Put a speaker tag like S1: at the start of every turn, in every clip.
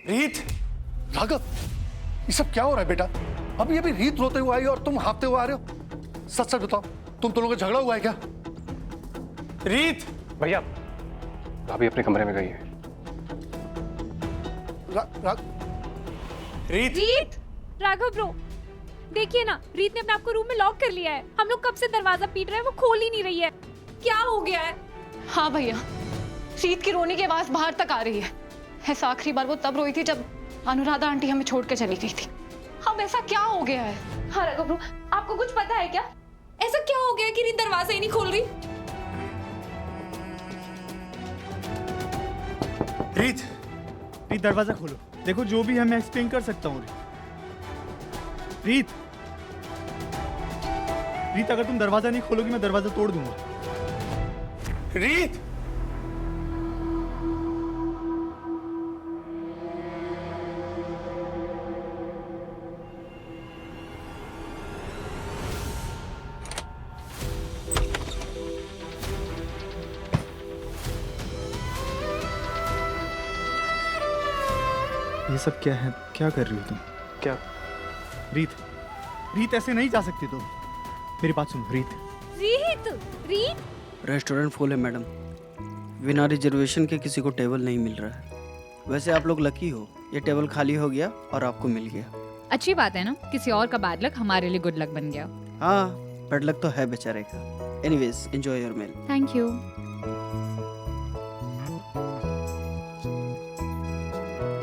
S1: रीत, राघव, ये सब क्या हो रहा है बेटा? अभी अभी रीत रोते हुए आई और तुम हाँफते हुए आ रहे हो। सच सच बताओ, तुम दोनों का झगड़ा हुआ है क्या? रीत!
S2: भैया, भाभी अपने कमरे में गई है।
S1: रीत!
S3: रीत! राघव ब्रो, देखिए ना, रीत ने अपने आप को रूम में लॉक कर लिया है। हम लोग कब से दरवाजा पीट रहे हैं, वो खोल ही नहीं रही है। क्या हो गया है?
S4: हाँ भैया, रीत की रोने की आवाज बाहर तक आ रही है। ऐसा आखिरी बार वो तब रोई थी जब अनुराधा आंटी हमें छोड़ के चली गई थी। अब ऐसा क्या हो गया है?
S3: हाँ राघव ब्रो, आपको कुछ पता है क्या? ऐसा क्या हो गया कि रीत दरवाजा ही नहीं खोल रही?
S1: रीत!
S5: रीत, दरवाजा खोलो। देखो, जो भी है मैं एक्सप्लेन कर सकता हूँ। रीत, रीत, अगर तुम दरवाजा नहीं खोलोगी मैं दरवाजा तोड़ दूंगा।
S1: रीत!
S5: ये सब क्या है? क्या कर रही हो तुम?
S2: क्या?
S5: रीत, रीत, ऐसे नहीं जा सकती तुम। मेरी बात सुनो रीत।
S3: रीत! रीत!
S6: रेस्टोरेंट फुल है मैडम, बिना रिजर्वेशन के किसी को टेबल नहीं मिल रहा है। वैसे आप लोग लकी हो, ये टेबल खाली हो गया और आपको मिल गया।
S7: अच्छी बात है ना, किसी और का बैड लक हमारे लिए गुड लक बन गया।
S6: हाँ, बैड लक तो है बेचारे का। Anyways, enjoy your meal.
S7: Thank you.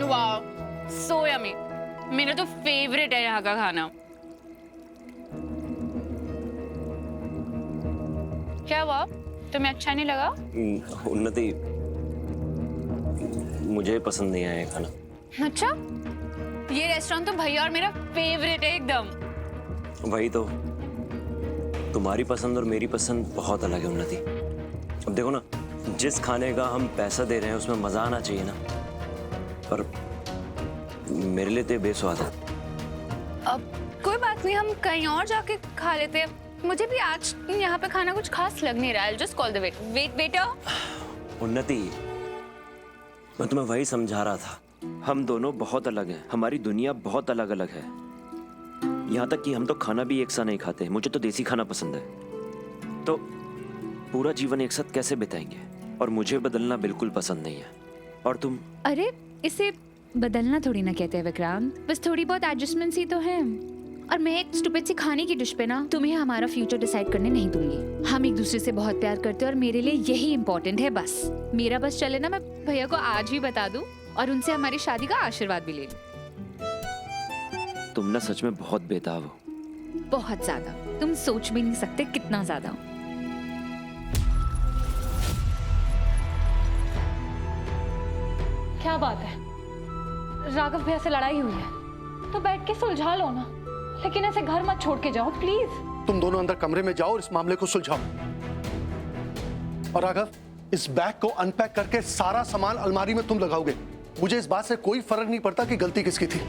S4: वाह, सो यमी। मेरा तो फेवरेट है यहाँ का खाना। क्या हुआ, तुम्हें अच्छा नहीं लगा?
S8: उन्नति, मुझे पसंद नहीं आया ये खाना।
S4: अच्छा, ये रेस्टोरेंट तो भैया और मेरा फेवरेट है एकदम।
S8: वही तो, तुम्हारी पसंद और मेरी पसंद बहुत अलग है उन्नति। अब देखो ना, जिस खाने का हम पैसा दे रहे हैं उसमें मजा आना चाहिए ना, पर मेरे लिए तो ये बेस्वाद है।
S4: अब कोई बात नहीं, हम कहीं और जाके खा लेते हैं। मुझे भी आज यहाँ पे खाना कुछ खास लग नहीं रहा है। Just call the wait waiter.
S8: Unnati, मैं तुम्हें वही समझा रहा था, हम दोनों बहुत अलग हैं, हमारी दुनिया बहुत अलग अलग है। यहाँ तक कि हम तो खाना भी एक सा नहीं खाते। मुझे तो देसी खाना पसंद है, तो पूरा जीवन एक साथ कैसे बिताएंगे? और मुझे बदलना बिल्कुल पसंद नहीं है। और तुम?
S7: अरे, इसे बदलना थोड़ी ना कहते हैं विक्रांत, बस थोड़ी बहुत एडजस्टमेंट्स ही तो है। और मैं एक स्टूपिड सी खाने की डिश पे ना तुम्हें हमारा फ्यूचर डिसाइड करने नहीं दूंगी। हम एक दूसरे से बहुत प्यार करते हैं और मेरे लिए यही इम्पोर्टेंट है। बस मेरा बस चले ना, मैं भैया को आज ही बता दूं और उनसे हमारी शादी का आशीर्वाद भी ले लूं।
S8: तुम ना सच में बहुत बेताब हो।
S7: बहुत ज्यादा, तुम सोच भी नहीं सकते कितना ज्यादा।
S4: क्या बात है, राघव भैया से लड़ाई हुई है तो बैठ के सुलझा लो ना, लेकिन ऐसे घर मत छोड़ के जाओ प्लीज।
S1: तुम दोनों अंदर कमरे में जाओ और इस मामले को सुलझाओ। और राघव, इस बैग को अनपैक करके सारा सामान अलमारी में तुम लगाओगे। मुझे इस बात से कोई फर्क नहीं पड़ता कि गलती किसकी थी,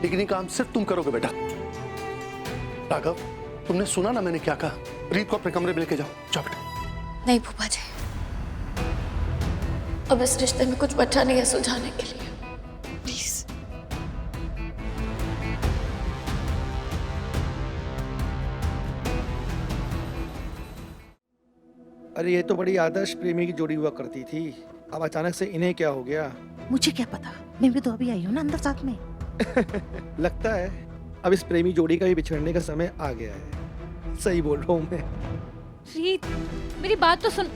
S1: लेकिन ये काम सिर्फ तुम करोगे बेटा। राघव, तुमने सुना ना मैंने क्या कहा? रीत को अपने कमरे में लेके जाओ। जाओ बेटा।
S9: नहीं फूफा जी, अब इस रिश्ते में कुछ बचा नहीं है सुलझाने के लिए। प्लीज।
S10: अरे ये तो बड़ी आदर्श प्रेमी की जोड़ी हुआ करती थी, अब अचानक से इन्हें क्या हो गया?
S9: मुझे क्या पता, मैं भी तो अभी आई हूँ ना अंदर साथ में।
S10: लगता है अब इस प्रेमी जोड़ी का भी बिछड़ने का समय आ गया है। सही बोल रहा हूँ मैं।
S7: रीत, मेरी बात तो सुन।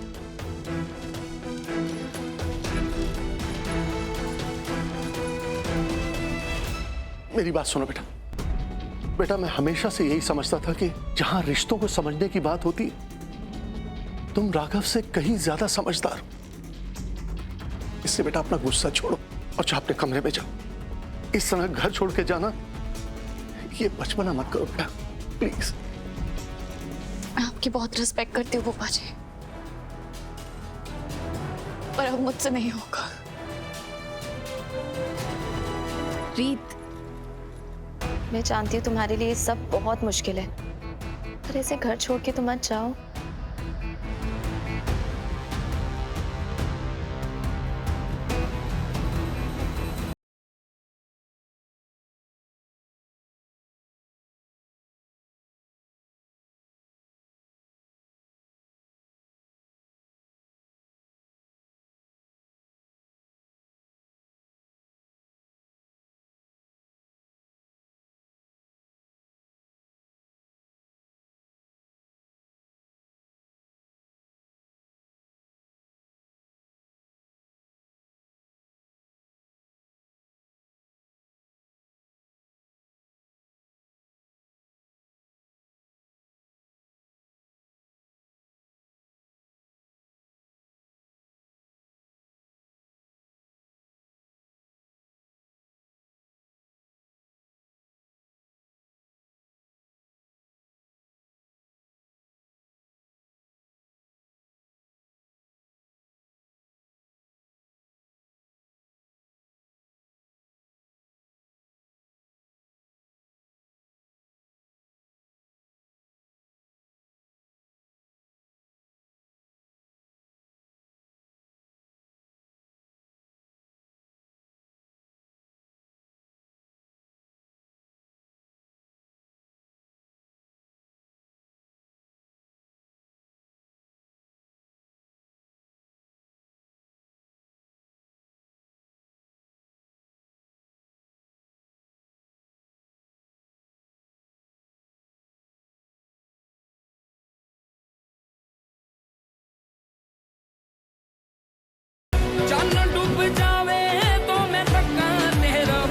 S1: मेरी बात सुनो बेटा। बेटा, मैं हमेशा से यही समझता था कि जहां रिश्तों को समझने की बात होती, तुम राघव से कहीं ज्यादा समझदार हो। इससे बेटा अपना गुस्सा छोड़ो और जाओ अपने कमरे में जाओ। इस तरह घर छोड़ के जाना, ये बचपना मत करो बेटा, प्लीज।
S9: मैं आपकी बहुत रिस्पेक्ट करती हूँ फूफा जी, पर अब मुझसे नहीं होगा।
S7: रीत,
S9: मैं जानती हूँ तुम्हारे लिए सब बहुत मुश्किल है, पर ऐसे घर छोड़ के तुम मत जाओ।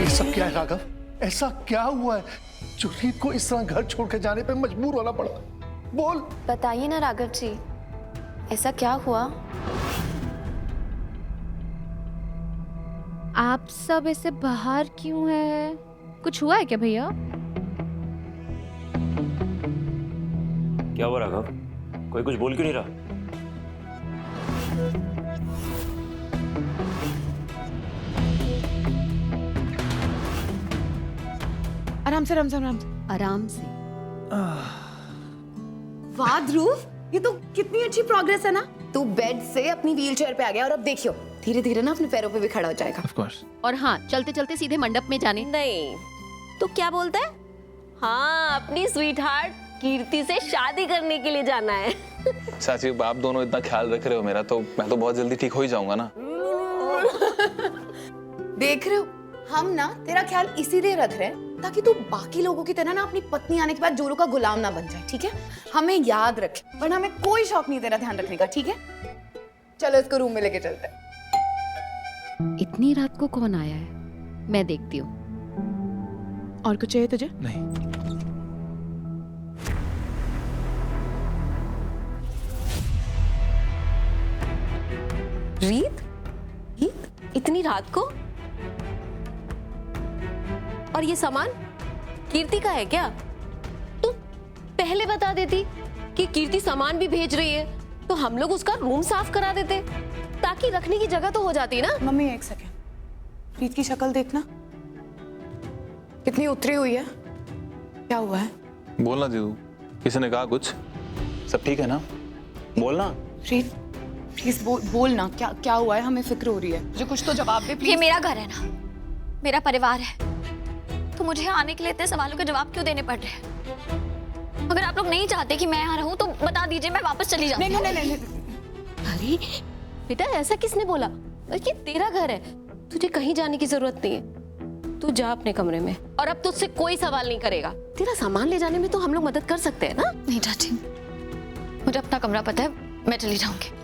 S1: ये सब क्या है राघव? ऐसा क्या हुआ है जो रीत को इस तरह घर छोड़ के जाने पे मजबूर होना पड़ा? बोल।
S9: बताइए ना राघव जी, ऐसा क्या हुआ?
S7: आप सब ऐसे बाहर क्यों है? कुछ हुआ है क्या भैया?
S8: क्या हुआ राघव? कोई कुछ बोल क्यों नहीं रहा?
S4: आराम से आराम से आराम से
S11: आराम से। वाह ध्रुव, ये तो कितनी अच्छी प्रोग्रेस है ना। तू बेड से अपनी व्हीलचेयर पे आ गया और अब देखियो धीरे धीरे ना अपने पैरों पे भी खड़ा हो जाएगा।
S5: Of course.
S11: और हाँ, चलते चलते सीधे मंडप में जाने।
S12: नहीं, तो क्या बोलता है? हाँ, अपनी स्वीटहार्ट कीर्ति से शादी करने के लिए जाना है।
S2: चाची, आप दोनों इतना ख्याल रख रहे हो मेरा, तो मैं तो बहुत जल्दी ठीक हो ही जाऊंगा ना।
S11: देख रहे हो, हम ना तेरा ख्याल इसीलिए रख रहे हैं ताकि तू बाकी लोगों की तरह ना अपनी पत्नी आने के बाद जोरू का गुलाम ना बन जाए, ठीक है? हमें याद रखे, वरना हमें कोई शौक नहीं तेरा ध्यान रखने का, ठीक है? चलो इसको रूम में लेके चलते हैं।
S12: इतनी रात को कौन आया है? मैं देखती हूँ।
S4: और कुछ चाहिए तुझे?
S5: नहीं।
S12: रीत? इतनी रात को? और ये सामान कीर्ति का है क्या? तू पहले बता देती कि कीर्ति सामान भी भेज रही है, तो हम लोग उसका रूम साफ करा देते, ताकि रखने की जगह तो हो जाती ना।
S4: मम्मी एक सेकेंड, रीत की शक्ल देखना, कितनी उतरी हुई है। क्या हुआ है?
S2: बोलना दीदू, किसी ने कहा कुछ? सब ठीक है ना? बोलना।
S4: रीत प्लीज बोल ना, क्या हुआ है? हमें फिक्र हो रही है, मुझे कुछ तो जवाब दे प्लीज।
S3: ये मेरा घर है ना, मेरा परिवार है, तो मुझे आने के लिए इतने सवालों के जवाब क्यों देने पड़ रहे हैं? अगर आप लोग नहीं चाहते कि मैं यहाँ रहूं तो बता दीजिए, मैं वापस चली जाऊंगी।
S4: नहीं।
S12: अरे बेटा, ऐसा किसने बोला? ये तेरा घर है, तुझे कहीं जाने की जरूरत नहीं है। तू जा अपने कमरे में, और अब तुझसे कोई सवाल नहीं करेगा। तेरा सामान ले जाने में तो हम लोग मदद कर सकते हैं ना?
S3: नहीं चाची, मुझे अपना कमरा पता है, मैं चली जाऊंगी।